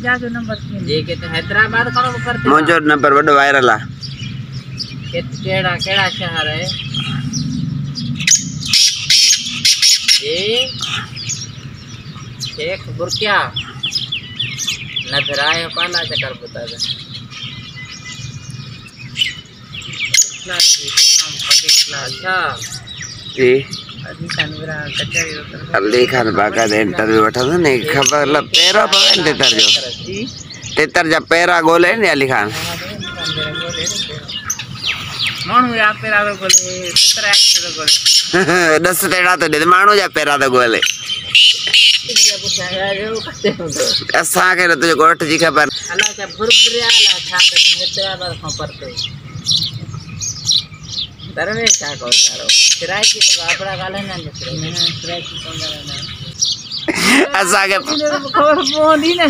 जो नंबर जे के हैदराबाद कौन करते मुझो नंबर बड़ो वायरल आ केड़ा केड़ा शहर है ये शेख बुरकिया नजर आए पाला चक्कर बता दे अच्छा जी कचहरी अली खान बाका दे इंटरव्यू वठा था नहीं खबर ला पेरा पवन तेतर जो तेतर जा पेरा गोले ने अली खान मानू या पेरा तो गोले तेतर एक्टर गोले 10 तेड़ा तो दे मानू जा पेरा तो गोले असा के तुझे गोठ जी खबर अल्लाह का भुरभुरिया ला छा तेरा बार खबर तो दरवे क्या को चारो किराए की तो आपड़ा गाले ना किराए की कौन ना असा के खबर पोंदी ना